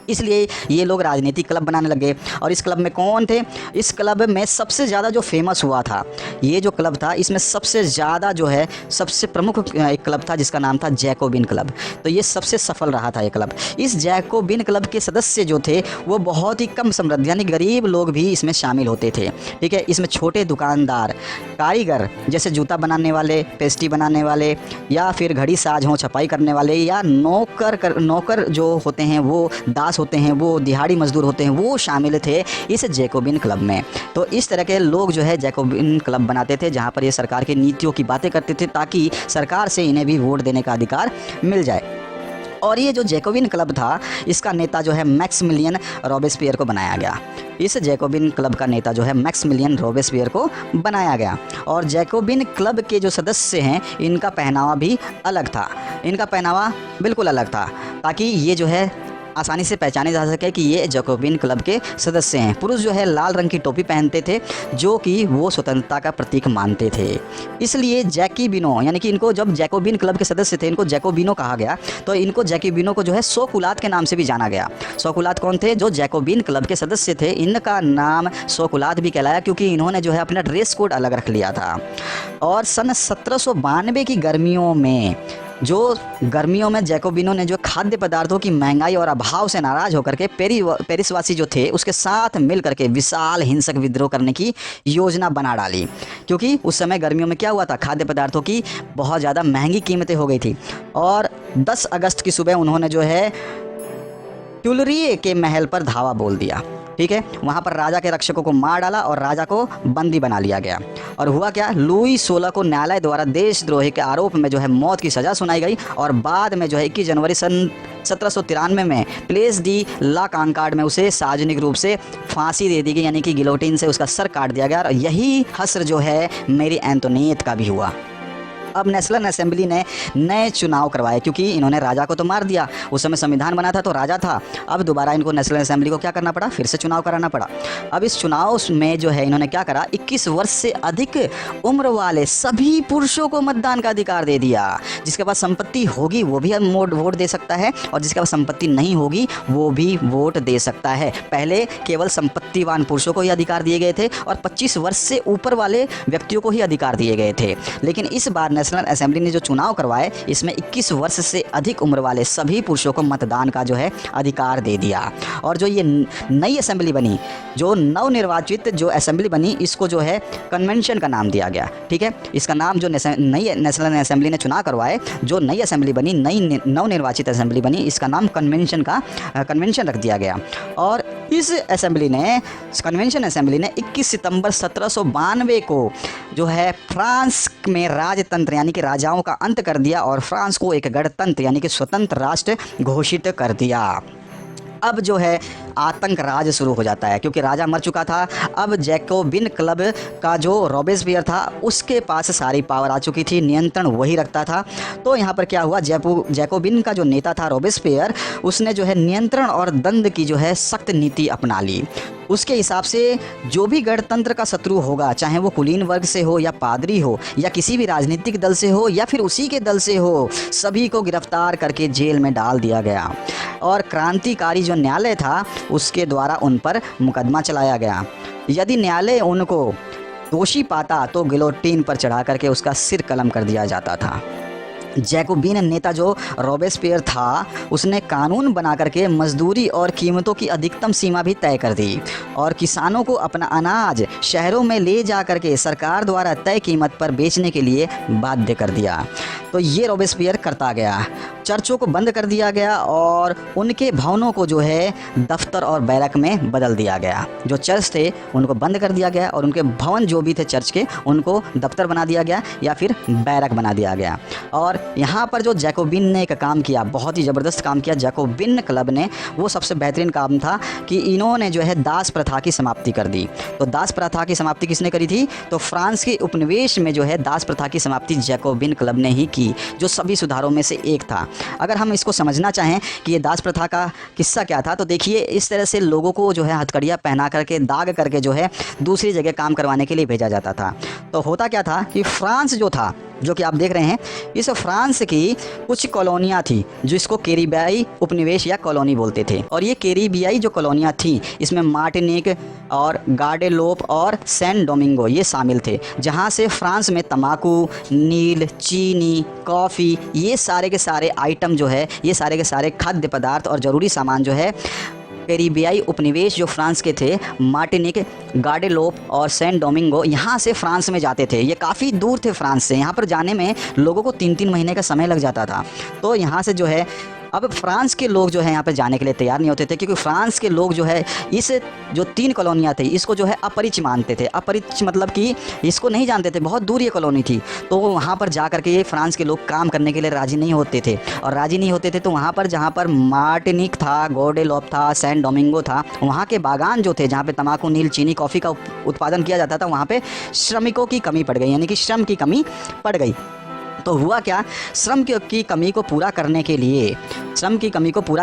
Speaker 1: इसलिए ये लोग राजनीतिक क्लब बनाने लगे। और इस क्लब में कौन थे, इस क्लब में सबसे ज़्यादा जो फेमस हुआ था, ये जो क्लब था इसमें सबसे ज़्यादा जो है सबसे प्रमुख एक क्लब था जिसका नाम था जैकोबिन क्लब। तो ये सबसे सफल रहा था ये क्लब। इस जैकोबिन क्लब के सदस्य जो थे वो बहुत ही कम समृद्ध यानी गरीब लोग भी इसमें शामिल होते थे। ठीक है, इसमें छोटे दुकानदार, कारीगर जैसे जूता बनाने वाले, पेस्ट्री बनाने वाले, या फिर घड़ी साज हो छपाई करने वाले, या नौकर जो होते हैं वो दास होते हैं, वो दिहाड़ी मजदूर होते हैं, वो शामिल थे इस जैकोबिन क्लब में। तो इस तरह के लोग जो है जैकोबिन क्लब बनाते थे, जहाँ पर ये सरकार की नीतियों की बातें करते थे ताकि सरकार से इन्हें भी वोट देने का अधिकार मिल जाए। और ये जो जैकोबिन क्लब था इसका नेता जो है मैक्सिमिलियन रॉबेस्पियर को बनाया गया। इस जैकोबिन क्लब का नेता जो है मैक्सिमिलियन रॉबेस्पियर को बनाया गया। और जैकोबिन क्लब के जो सदस्य हैं इनका पहनावा भी अलग था, इनका पहनावा बिल्कुल अलग था ताकि ये जो है आसानी से पहचाने जा सके कि ये जैकोबिन क्लब के सदस्य हैं। पुरुष जो है लाल रंग की टोपी पहनते थे जो कि वो स्वतंत्रता का प्रतीक मानते थे। इसलिए जैकोबिनो यानी कि इनको जब जैकोबिन क्लब के सदस्य थे इनको जैकोबिनो कहा गया। तो इनको जैकोबिनो को जो है सोकुलात के नाम से भी जाना गया। सोकुलात कौन थे, जो जैकोबिन क्लब के सदस्य थे, इनका नाम सोकुलात भी कहलाया क्योंकि इन्होंने जो है अपना ड्रेस कोड अलग रख लिया था। और सन 1792 की गर्मियों में जैकोबिनो ने जो खाद्य पदार्थों की महंगाई और अभाव से नाराज होकर के पेरिसवासी जो थे उसके साथ मिल करके विशाल हिंसक विद्रोह करने की योजना बना डाली। क्योंकि उस समय गर्मियों में क्या हुआ था, खाद्य पदार्थों की बहुत ज़्यादा महंगी कीमतें हो गई थी। और 10 अगस्त की सुबह उन्होंने जो है ट्यूलरी के महल पर धावा बोल दिया। ठीक है, वहाँ पर राजा के रक्षकों को मार डाला और राजा को बंदी बना लिया गया। और हुआ क्या, लुई 16 को न्यायालय द्वारा देशद्रोही के आरोप में जो है मौत की सज़ा सुनाई गई। और बाद में जो है 21 जनवरी सन 1793 में प्लेस डी ला कांकार्ड में उसे सार्वजनिक रूप से फांसी दे दी गई, यानी कि गिलोटिन से उसका सर काट दिया गया। और यही हश्र जो है मेरी एंटोनियत का भी हुआ। अब नेशनल असेंबली ने नए चुनाव करवाए क्योंकि इन्होंने राजा को तो मार दिया, उस समय संविधान बना था तो राजा था। अब दोबारा इनको नेशनल असेंबली को क्या करना पड़ा, फिर से चुनाव कराना पड़ा। अब इस चुनाव में जो है इन्होंने क्या करा, 21 वर्ष से अधिक उम्र वाले सभी पुरुषों को मतदान का अधिकार दे दिया। जिसके पास संपत्ति होगी वो भी वोट दे सकता है और जिसके पास संपत्ति नहीं होगी वो भी वोट दे सकता है। पहले केवल संपत्तिवान पुरुषों को ही अधिकार दिए गए थे और 25 वर्ष से ऊपर वाले व्यक्तियों को ही अधिकार दिए गए थे। लेकिन इस बार नेशनल असेंबली ने जो चुनाव करवाए इसमें 21 वर्ष से अधिक उम्र वाले सभी पुरुषों को मतदान का जो है अधिकार दे दिया। और जो ये नई असेंबली बनी, जो नवनिर्वाचित जो असेंबली बनी, इसको जो है कन्वेंशन का नाम दिया गया। ठीक है, इसका नाम जो नई नेशनल असेंबली ने चुनाव करवाए, जो नई असेंबली बनी, नई नवनिर्वाचित असेंबली बनी, इसका नाम कन्वेंशन रख दिया गया। और इस कन्वेंशन असेंबली ने 21 सितंबर 1792 को जो है फ्रांस में राजतंत्र यानी कि राजाओं का अंत कर दिया और फ्रांस को एक गणतंत्र यानी कि स्वतंत्र राष्ट्र घोषित कर दिया। अब जो है आतंक राज शुरू हो जाता है क्योंकि राजा मर चुका था। अब जैकोबिन क्लब का जो रॉबेस्पियर था उसके पास सारी पावर आ चुकी थी, नियंत्रण वही रखता था। तो यहाँ पर क्या हुआ, जैकोबिन का जो नेता था रॉबेस्पियर, उसने जो है नियंत्रण और दंड की जो है सख्त नीति अपना ली। उसके हिसाब से जो भी गणतंत्र का शत्रु होगा, चाहे वो कुलीन वर्ग से हो या पादरी हो या किसी भी राजनीतिक दल से हो या फिर उसी के दल से हो, सभी को गिरफ्तार करके जेल में डाल दिया गया। और क्रांतिकारी जो न्यायालय था उसके द्वारा उन पर मुकदमा चलाया गया। यदि न्यायालय उनको दोषी पाता तो गिलोटिन पर चढ़ा करके उसका सिर कलम कर दिया जाता था। जैकोबिन नेता जो रॉबेस्पियर था उसने कानून बना करके मजदूरी और कीमतों की अधिकतम सीमा भी तय कर दी और किसानों को अपना अनाज शहरों में ले जा करके सरकार द्वारा तय कीमत पर बेचने के लिए बाध्य कर दिया। तो ये रॉबेस्पियर करता गया। चर्चों को बंद कर दिया गया और उनके भवनों को जो है दफ्तर और बैरक में बदल दिया गया। जो चर्च थे उनको बंद कर दिया गया और उनके भवन जो भी थे चर्च के उनको दफ्तर बना दिया गया या फिर बैरक बना दिया गया। और यहाँ पर जो जैकोबिन ने एक काम किया, बहुत ही ज़बरदस्त काम किया जैकोबिन क्लब ने, वो सबसे बेहतरीन काम था कि इन्होंने जो है दास प्रथा की समाप्ति कर दी। तो दास प्रथा की समाप्ति किसने करी थी? तो फ्रांस के उपनिवेश में जो है दास प्रथा की समाप्ति जैकोबिन क्लब ने ही की, जो सभी सुधारों में से एक था। अगर हम इसको समझना चाहें कि ये दास प्रथा का किस्सा क्या था, तो देखिए इस तरह से लोगों को जो है हथकड़ियाँ पहना करके दाग करके जो है दूसरी जगह काम करवाने के लिए भेजा जाता था। तो होता क्या था कि फ्रांस जो था, जो कि आप देख रहे हैं, इस फ्रांस की कुछ कॉलोनियाँ थी जिसको कैरिबियाई उपनिवेश या कॉलोनी बोलते थे। और ये कैरिबियाई जो कॉलोनियाँ थी इसमें मार्टिनिक और गाडेलोप और सैन डोमिंगो ये शामिल थे, जहाँ से फ्रांस में तंबाकू, नील, चीनी, कॉफ़ी, ये सारे के सारे आइटम जो है, ये सारे के सारे खाद्य पदार्थ और ज़रूरी सामान जो है कैरिबियाई उपनिवेश जो फ्रांस के थे, मार्टिनिक, गाडेलोप और सैन डोमिंगो, यहाँ से फ्रांस में जाते थे। ये काफ़ी दूर थे फ्रांस से, यहाँ पर जाने में लोगों को 3-3 महीने का समय लग जाता था। तो यहाँ से जो है अब फ्रांस के लोग जो है यहाँ पे जाने के लिए तैयार नहीं होते थे, क्योंकि फ्रांस के लोग जो है इस जो 3 कॉलोनियाँ थी इसको जो है अपरिच मानते थे। अपरिच मतलब कि इसको नहीं जानते थे, बहुत दूर ये कॉलोनी थी। तो वहाँ पर जा करके ये फ्रांस के लोग काम करने के लिए राज़ी नहीं होते थे, और राज़ी नहीं होते थे तो वहाँ पर जहाँ पर मार्टिनिक था, गाडेलोप था, सैन डोमिंगो था, वहाँ के बागान जो थे जहाँ पे तंबाकू, नील, चीनी, कॉफ़ी का उत्पादन किया जाता था, वहाँ पे श्रमिकों की कमी पड़ गई, यानी कि श्रम की कमी पड़ गई। तो हुआ क्या, श्रम की कमी को पूरा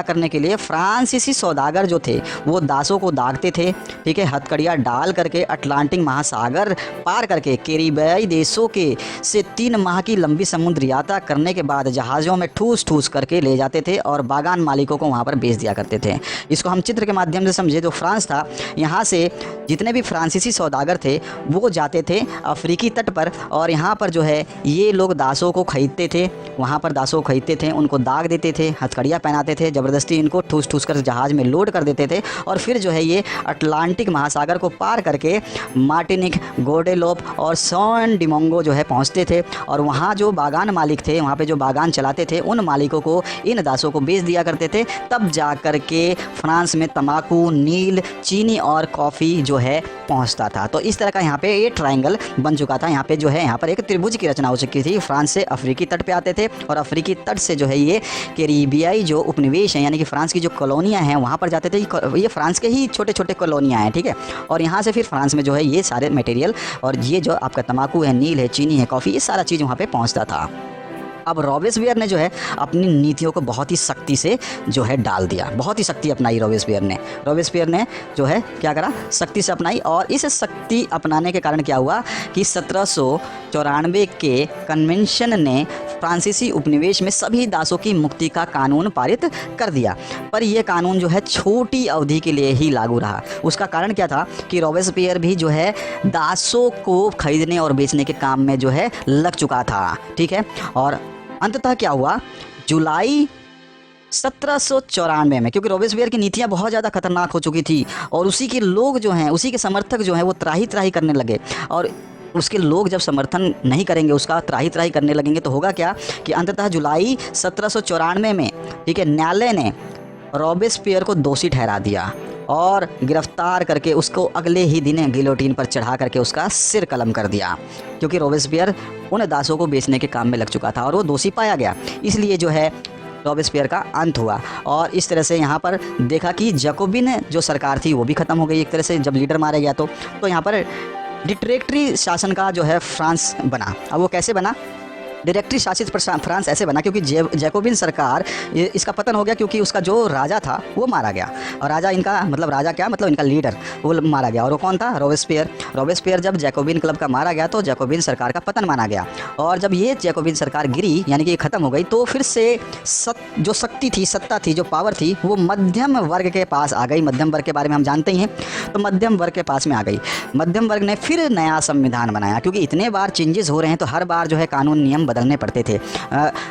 Speaker 1: करने के लिए फ्रांसीसी सौदागर जो थे वो दासों को दागते थे, ठीक है, हथकड़ियाँ डाल करके अटलांटिक महासागर पार करके कैरिबियाई देशों के से 3 माह की लंबी समुद्र यात्रा करने के बाद जहाज़ों में ठूस ठूस करके ले जाते थे और बागान मालिकों को वहाँ पर बेच दिया करते थे। इसको हम चित्र के माध्यम से समझे। जो फ्रांस था, यहाँ से जितने भी फ्रांसीसी सौदागर थे वो जाते थे अफ्रीकी तट पर, और यहाँ पर जो है ये लोग दासों को खरीदते थे, वहाँ पर दासों को खरीदते थे, उनको दाग देते थे, हथकड़ियाँ पहनाते थे, ज़बरदस्ती इनको ठूस ठूस कर जहाज़ में लोड कर देते थे, और फिर जो है ये अटलांटिक महासागर को पार करके मार्टिनिक, गाडेलोप और सैन डोमिंगो जो है पहुँचते थे। और वहाँ जो बागान मालिक थे, वहाँ पे जो बागान चलाते थे, उन मालिकों को इन दासों को बेच दिया करते थे। तब जा कर के फ्रांस में तंबाकू, नील, चीनी और कॉफ़ी जो है पहुँचता था। तो इस तरह का यहाँ पे ये ट्रायंगल बन चुका था। यहाँ पे जो है यहाँ पर एक त्रिभुज की रचना हो चुकी थी। फ्रांस से अफ्रीकी तट पे आते थे, और अफ्रीकी तट से जो है ये कैरिबियाई जो उपनिवेश हैं, यानी कि फ्रांस की जो कॉलोनियाँ हैं, वहाँ पर जाते थे। ये फ्रांस के ही छोटे छोटे कॉलोनियाँ हैं, ठीक है। और यहाँ से फिर फ्रांस में जो है ये सारे मटेरियल और ये जो आपका तंबाकू है, नील है, चीनी है, कॉफ़ी, ये सारा चीज़ वहाँ पे पहुँचता था। अब रॉबेस्पियर ने जो है अपनी नीतियों को बहुत ही सख्ती से जो है डाल दिया, बहुत ही सख्ती अपनाई रॉबेस्पियर ने जो है क्या करा, सख्ती से अपनाई। और इस सख्ती अपनाने के कारण क्या हुआ कि 1794 के कन्वेंशन ने फ्रांसीसी उपनिवेश में सभी दासों की मुक्ति का कानून पारित कर दिया। पर यह कानून जो है छोटी अवधि के लिए ही लागू रहा। उसका कारण क्या था कि रॉबेस्पियर भी जो है दासों को खरीदने और बेचने के काम में जो है लग चुका था, ठीक है। और अंततः क्या हुआ, जुलाई 1794 में, क्योंकि रॉबेस्पियर की नीतियाँ बहुत ज़्यादा खतरनाक हो चुकी थी और उसी के लोग जो हैं, उसी के समर्थक जो हैं वो त्राही त्राही करने लगे। और उसके लोग जब समर्थन नहीं करेंगे, उसका त्राही त्राही करने लगेंगे, तो होगा क्या कि अंततः जुलाई 1794 में, ठीक है, न्यायालय ने रॉबेस्पियर को दोषी ठहरा दिया और गिरफ्तार करके उसको अगले ही दिन गिलोटीन पर चढ़ा करके उसका सिर कलम कर दिया, क्योंकि रॉबेस्पियर उन दासों को बेचने के काम में लग चुका था और वो दोषी पाया गया। इसलिए जो है रॉबेस्पियर का अंत हुआ। और इस तरह से यहाँ पर देखा कि जैकोबिन जो सरकार थी वो भी ख़त्म हो गई एक तरह से, जब लीडर मारा गया। तो यहाँ पर डिक्टेटरी शासन का जो है फ्रांस बना। अब वो कैसे बना, डायरेक्टरी शासित फ्रांस ऐसे बना क्योंकि जैकोबिन सरकार इसका पतन हो गया, क्योंकि उसका जो राजा था वो मारा गया। और राजा इनका मतलब राजा क्या मतलब इनका लीडर वो मारा गया। और वो कौन था, रॉबेस्पियर जब जैकोबिन क्लब का मारा गया तो जैकोबिन सरकार का पतन माना गया। और जब ये जैकोबिन सरकार गिरी, यानी कि ख़त्म हो गई, तो फिर से जो शक्ति थी, सत्ता थी, जो पावर थी, वो मध्यम वर्ग के पास आ गई। मध्यम वर्ग के बारे में हम जानते ही हैं, तो मध्यम वर्ग के पास में आ गई। मध्यम वर्ग ने फिर नया संविधान बनाया, क्योंकि इतने बार चेंजेस हो रहे हैं तो हर बार जो है कानून नियम बदलने पड़ते थे।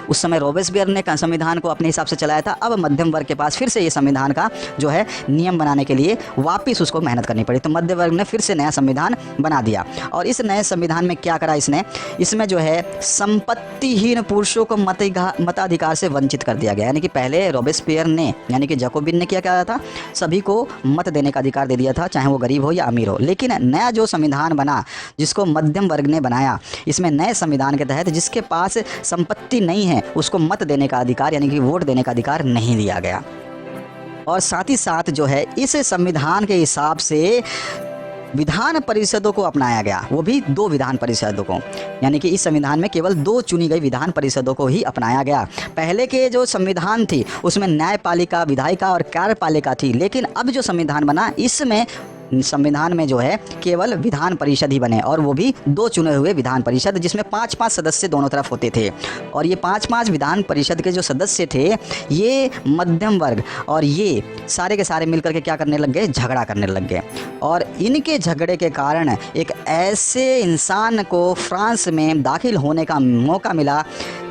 Speaker 1: उस समय रॉबेस्पियर ने संविधान को अपने हिसाब से चलाया था। अब मध्यम वर्ग के पास फिर से ये संविधान का जो है नियम बनाने के लिए वापस उसको मेहनत करनी पड़ी। तो मध्य वर्ग ने फिर से नया संविधान बना दिया। और इस नए संविधान में क्या करा इसमें जो है संपत्तिहीन पुरुषों को मताधिकार से वंचित कर दिया गया। यानी कि पहले रॉबेस्पियर ने यानी कि जैकोबिन ने क्या कहा था, सभी को मत देने का अधिकार दे दिया था, चाहे वो गरीब हो या अमीर हो। लेकिन नया जो संविधान बना जिसको मध्यम वर्ग ने बनाया, इसमें नए संविधान के तहत जिसके पास संपत्ति नहीं है उसको मत देने का अधिकार यानी कि वोट देने का अधिकार नहीं दिया गया। और साथ ही साथ जो है इस संविधान के हिसाब से विधान परिषदों को अपनाया गया, वो भी 2 विधान परिषदों को। यानी कि इस संविधान में केवल 2 चुनी गई विधान परिषदों को ही अपनाया गया। पहले के जो संविधान थी उसमें न्यायपालिका, विधायिका और कार्यपालिका थी, लेकिन अब जो संविधान बना इसमें संविधान में जो है केवल विधान परिषद ही बने, और वो भी 2 चुने हुए विधान परिषद जिसमें 5-5 सदस्य दोनों तरफ होते थे। और ये 5-5 विधान परिषद के जो सदस्य थे ये मध्यम वर्ग और ये सारे के सारे मिलकर के क्या करने लग गए, झगड़ा करने लग गए। और इनके झगड़े के कारण एक ऐसे इंसान को फ्रांस में दाखिल होने का मौका मिला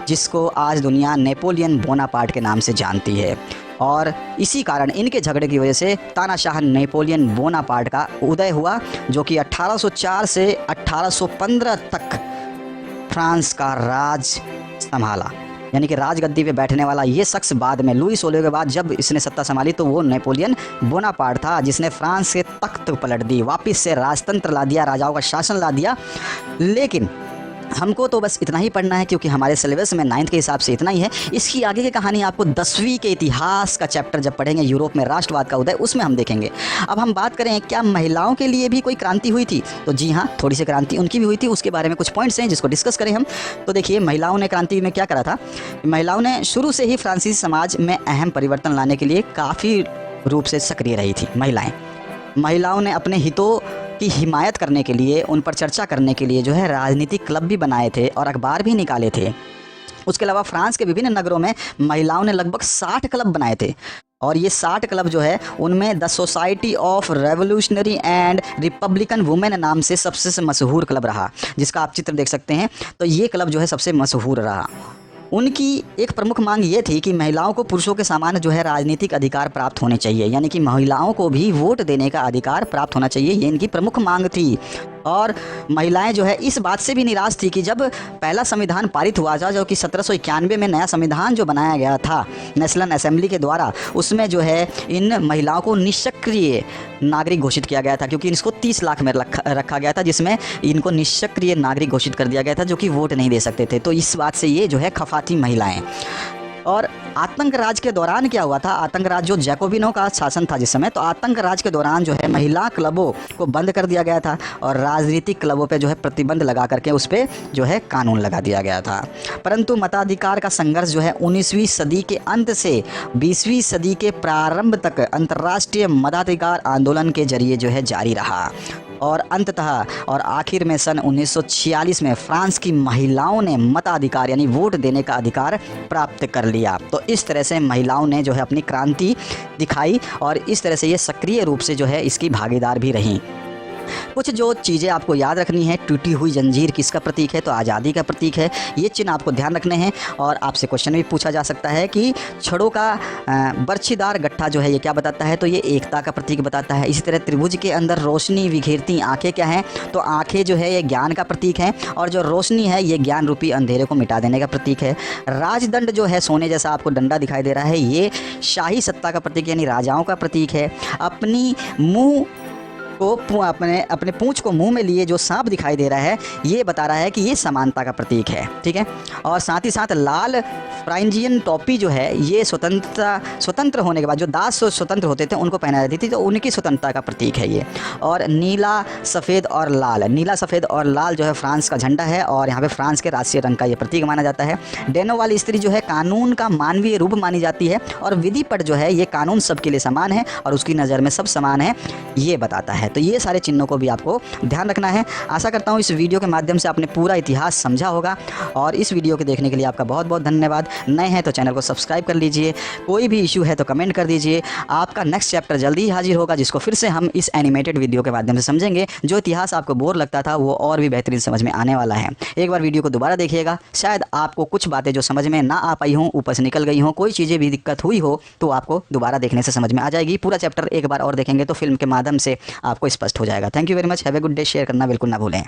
Speaker 1: जिसको आज दुनिया नेपोलियन बोनापार्ट के नाम से जानती है। और इसी कारण इनके झगड़े की वजह से तानाशाह नेपोलियन बोनापार्ट का उदय हुआ, जो कि 1804 से 1815 तक फ्रांस का राज संभाला। यानी कि राजगद्दी पे बैठने वाला ये शख्स बाद में लुई 16 के बाद जब इसने सत्ता संभाली तो वो नेपोलियन बोनापार्ट था, जिसने फ्रांस के तख्त पलट दी, वापस से राजतंत्र ला दिया, राजाओं का शासन ला दिया। लेकिन हमको तो बस इतना ही पढ़ना है क्योंकि हमारे सिलेबस में 9th के हिसाब से इतना ही है। इसकी आगे की कहानी आपको 10वीं के इतिहास का चैप्टर जब पढ़ेंगे, यूरोप में राष्ट्रवाद का उदय, उसमें हम देखेंगे। अब हम बात करें क्या महिलाओं के लिए भी कोई क्रांति हुई थी, तो जी हाँ, थोड़ी सी क्रांति उनकी भी हुई थी। उसके बारे में कुछ पॉइंट्स हैं जिसको डिस्कस करें हम। तो देखिए, महिलाओं ने क्रांति में क्या करा था। महिलाओं ने शुरू से ही फ्रांसीसी समाज में अहम परिवर्तन लाने के लिए काफ़ी रूप से सक्रिय रही थी। महिलाओं ने अपने हितों की हिमायत करने के लिए, उन पर चर्चा करने के लिए जो है राजनीतिक क्लब भी बनाए थे और अखबार भी निकाले थे। उसके अलावा फ्रांस के विभिन्न नगरों में महिलाओं ने लगभग 60 क्लब बनाए थे। और ये 60 क्लब जो है उनमें the society of revolutionary and Republican women नाम से सबसे मशहूर क्लब रहा, जिसका आप चित्र देख सकते हैं। तो ये क्लब जो है सबसे मशहूर रहा। उनकी एक प्रमुख मांग ये थी कि महिलाओं को पुरुषों के समान जो है राजनीतिक अधिकार प्राप्त होने चाहिए, यानी कि महिलाओं को भी वोट देने का अधिकार प्राप्त होना चाहिए, ये इनकी प्रमुख मांग थी। और महिलाएं जो है इस बात से भी निराश थी कि जब पहला संविधान पारित हुआ था, जो कि 1791 में नया संविधान जो बनाया गया था नेशनल असेंबली के द्वारा, उसमें जो है इन महिलाओं को निष्क्रिय नागरिक घोषित किया गया था, क्योंकि इसको 30 लाख में रखा गया था, जिसमें इनको निष्क्रिय नागरिक घोषित कर दिया गया था, जो कि वोट नहीं दे सकते थे। तो इस बात से ये जो है खफा थी महिलाएं। और आतंक राज के दौरान क्या हुआ था, आतंक राज जो जैकोबिनों का शासन था जिस समय, तो आतंक राज के दौरान जो है महिला क्लबों को बंद कर दिया गया था और राजनीतिक क्लबों पे जो है प्रतिबंध लगा करके उस पर जो है कानून लगा दिया गया था। परंतु मताधिकार का संघर्ष जो है 19वीं सदी के अंत से 20वीं सदी के प्रारंभ तक अंतर्राष्ट्रीय मताधिकार आंदोलन के जरिए जो है जारी रहा। और अंततः और आखिर में सन 1946 में फ्रांस की महिलाओं ने मताधिकार यानी वोट देने का अधिकार प्राप्त कर लिया। तो इस तरह से महिलाओं ने जो है अपनी क्रांति दिखाई और इस तरह से ये सक्रिय रूप से जो है इसकी भागीदार भी रहीं। कुछ जो चीज़ें आपको याद रखनी है, टूटी हुई जंजीर किसका प्रतीक है, तो आज़ादी का प्रतीक है। ये चिन्ह आपको ध्यान रखने हैं। और आपसे क्वेश्चन भी पूछा जा सकता है कि छड़ों का बर्छीदार गट्ठा जो है ये क्या बताता है, तो ये एकता का प्रतीक बताता है। इसी तरह त्रिभुज के अंदर रोशनी विखेरती आंखें क्या हैं, तो आंखें जो है ये ज्ञान का प्रतीक है और जो रोशनी है ये ज्ञान रूपी अंधेरे को मिटा देने का प्रतीक है। राजदंड जो है सोने जैसा आपको डंडा दिखाई दे रहा है, ये शाही सत्ता का प्रतीक यानी राजाओं का प्रतीक है। अपनी मुँह को अपने पूंछ को मुंह में लिए जो सांप दिखाई दे रहा है, ये बता रहा है कि ये समानता का प्रतीक है। ठीक है। और साथ ही साथ लाल फ्रांजियन टोपी जो है ये स्वतंत्र होने के बाद जो दास स्वतंत्र होते थे उनको पहनाई जाती थी, तो उनकी स्वतंत्रता का प्रतीक है ये। और नीला सफ़ेद और लाल जो है फ्रांस का झंडा है और यहाँ पे फ्रांस के राष्ट्रीय रंग का ये प्रतीक माना जाता है। डेनो वाली स्त्री जो है कानून का मानवीय रूप मानी जाती है और विधि पट जो है ये कानून सबके लिए समान है और उसकी नज़र में सब समान है, ये बताता है। तो ये सारे चिन्हों को भी आपको ध्यान रखना है। आशा करता हूँ इस वीडियो के माध्यम से आपने पूरा इतिहास समझा होगा और इस वीडियो के देखने के लिए आपका बहुत बहुत धन्यवाद। नए हैं तो चैनल को सब्सक्राइब कर लीजिए। कोई भी इशू है तो कमेंट कर दीजिए। आपका नेक्स्ट चैप्टर जल्दी ही हाजिर होगा, जिसको फिर से हम इस एनिमेटेड वीडियो के माध्यम से समझेंगे। जो इतिहास आपको बोर लगता था वो और भी बेहतरीन समझ में आने वाला है। एक बार वीडियो को दोबारा देखिएगा, शायद आपको कुछ बातें जो समझ में ना आ पाई हों, ऊपर से निकल गई हों, कोई चीज़ें भी दिक्कत हुई हो तो आपको दोबारा देखने से समझ में आ जाएगी। पूरा चैप्टर एक बार और देखेंगे तो फिल्म के माध्यम से आपको स्पष्ट हो जाएगा। Thank you very much, have a good day. Share करना बिल्कुल ना भूलें।